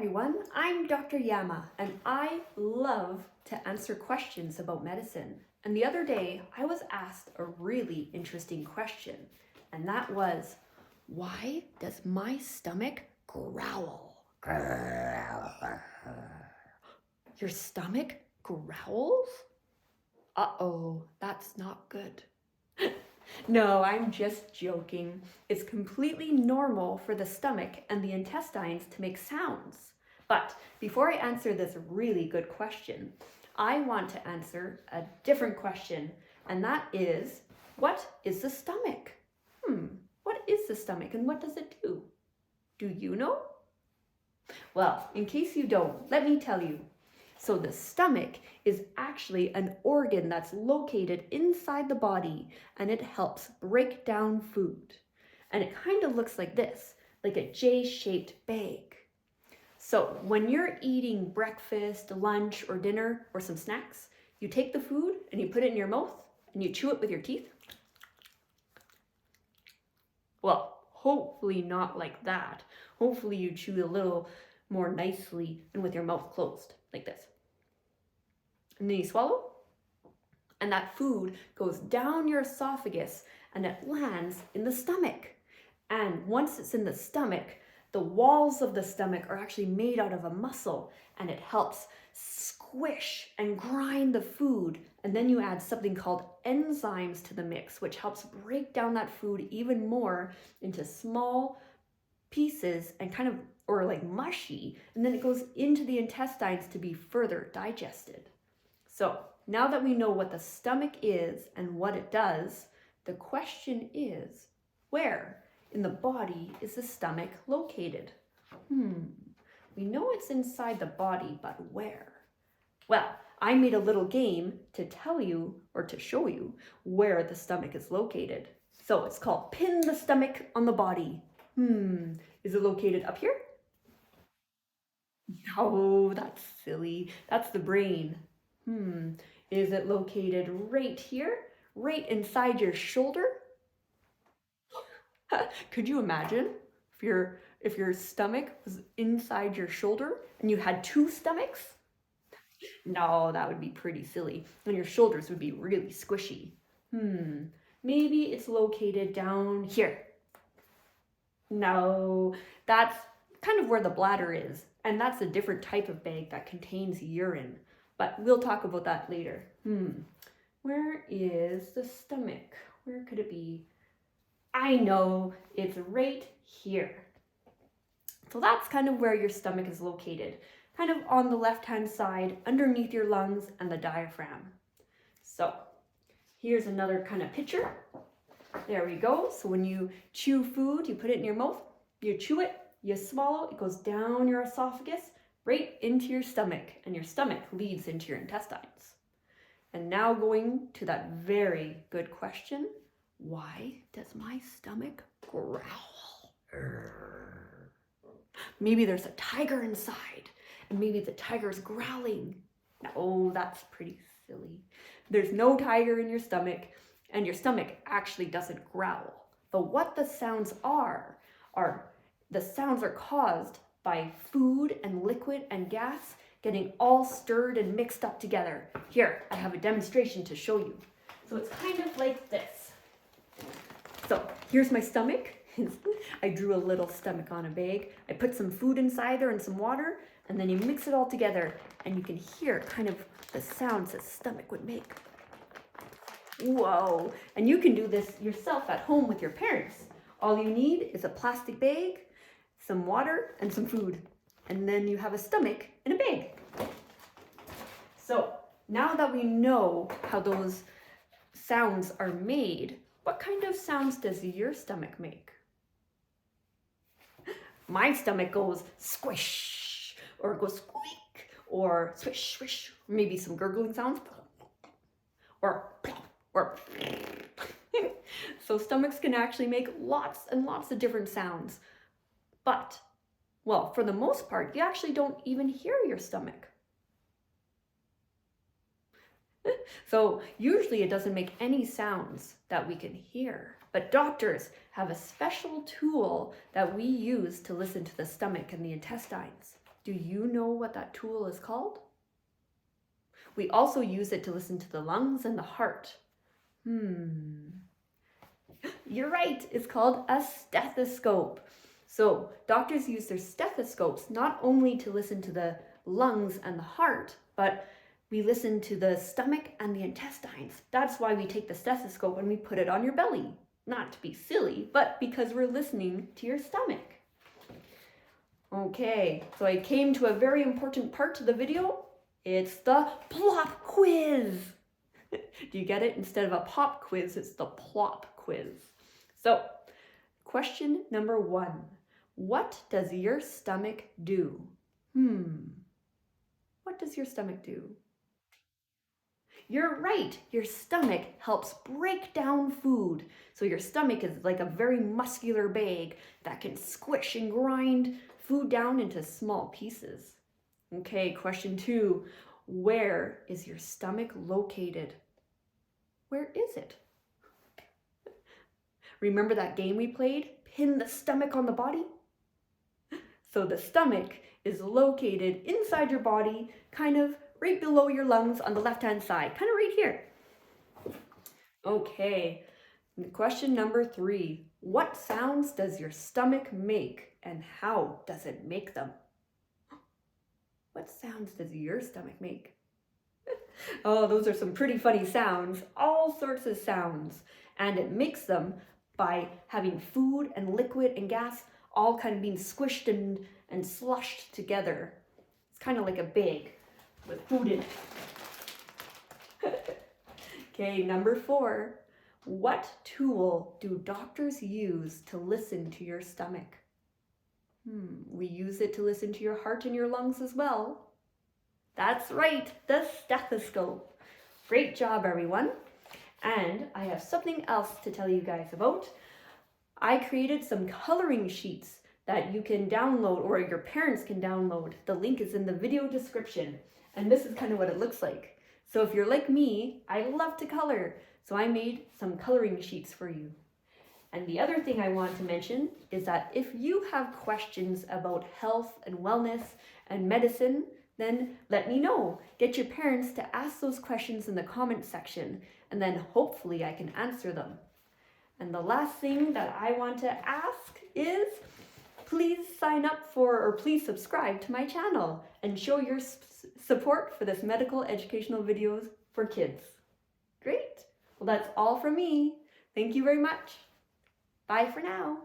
everyone, I'm Dr. Yama and I love to answer questions about medicine. And the other day I was asked a really interesting question, and that was, why does my stomach growl? Your stomach growls? Uh-oh, that's not good. No, I'm just joking. It's completely normal for the stomach and the intestines to make sounds. But before I answer this really good question, I want to answer a different question, and that is, what is the stomach? What is the stomach and what does it do? Do you know? Well, in case you don't, let me tell you. So the stomach is actually an organ that's located inside the body, and it helps break down food. And it kind of looks like this, like a J-shaped bag. So when you're eating breakfast, lunch, or dinner, or some snacks, you take the food and you put it in your mouth and you chew it with your teeth. Well, hopefully not like that. Hopefully you chew a little more nicely and with your mouth closed, like this. And then you swallow, and that food goes down your esophagus and it lands in the stomach. And once it's in the stomach, the walls of the stomach are actually made out of a muscle, and it helps squish and grind the food. And then you add something called enzymes to the mix, which helps break down that food even more into small pieces and kind of, or like mushy, and then it goes into the intestines to be further digested. So now that we know what the stomach is and what it does, the question is, where in the body is the stomach located? We know it's inside the body, but where? Well, I made a little game to tell you, or to show you, where the stomach is located. So it's called Pin the Stomach on the Body. Is it located up here? No, that's silly. That's the brain. Is it located right here? Right inside your shoulder? Could you imagine if your stomach was inside your shoulder and you had two stomachs? No, that would be pretty silly. And your shoulders would be really squishy. Maybe it's located down here. No, that's kind of where the bladder is, and that's a different type of bag that contains urine. But we'll talk about that later. Where is the stomach? Where could it be? I know, it's right here. So that's kind of where your stomach is located, kind of on the left-hand side, underneath your lungs and the diaphragm. So here's another kind of picture. There we go. So when you chew food, you put it in your mouth, you chew it, you swallow, it goes down your esophagus, right into your stomach, and your stomach leads into your intestines. And now going to that very good question, why does my stomach growl? Maybe there's a tiger inside, and maybe the tiger's growling. Oh, that's pretty silly. There's no tiger in your stomach, and your stomach actually doesn't growl. But what the sounds are the sounds are caused by food and liquid and gas getting all stirred and mixed up together. Here, I have a demonstration to show you. So it's kind of like this. So here's my stomach. I drew a little stomach on a bag. I put some food inside there and some water, and then you mix it all together, and you can hear kind of the sounds that stomach would make. Whoa, and you can do this yourself at home with your parents. All you need is a plastic bag, some water, and some food. And then you have a stomach in a bag. So now that we know how those sounds are made, what kind of sounds does your stomach make? My stomach goes squish, or it goes squeak, or swish, swish, maybe some gurgling sounds, or so stomachs can actually make lots and lots of different sounds. But, well, for the most part, you actually don't even hear your stomach. So usually it doesn't make any sounds that we can hear. But doctors have a special tool that we use to listen to the stomach and the intestines. Do you know what that tool is called? We also use it to listen to the lungs and the heart. You're right, it's called a stethoscope. So doctors use their stethoscopes not only to listen to the lungs and the heart, but we listen to the stomach and the intestines. That's why we take the stethoscope and we put it on your belly. Not to be silly, but because we're listening to your stomach. Okay, so I came to a very important part of the video. It's the plop quiz. Do you get it? Instead of a pop quiz, it's the plop quiz. So, question number 1. What does your stomach do? What does your stomach do? You're right, your stomach helps break down food. So your stomach is like a very muscular bag that can squish and grind food down into small pieces. Okay, question 2. Where is your stomach located? Where is it? Remember that game we played? Pin the stomach on the body? So the stomach is located inside your body, kind of right below your lungs on the left-hand side, kind of right here. Okay, question number 3. What sounds does your stomach make and how does it make them? What sounds does your stomach make? Oh, those are some pretty funny sounds, all sorts of sounds. And it makes them by having food and liquid and gas all kind of being squished and slushed together. It's kind of like a bag with food in it. Okay, number 4. What tool do doctors use to listen to your stomach? We use it to listen to your heart and your lungs as well. That's right, the stethoscope. Great job, everyone. And I have something else to tell you guys about. I created some coloring sheets that you can download or your parents can download. The link is in the video description. And this is kind of what it looks like. So if you're like me, I love to color. So I made some coloring sheets for you. And the other thing I want to mention is that if you have questions about health and wellness and medicine, then let me know. Get your parents to ask those questions in the comment section, and then hopefully I can answer them. And the last thing that I want to ask is please sign up for, or please subscribe to my channel and show your support for this medical educational videos for kids. Great. Well, that's all from me. Thank you very much. Bye for now.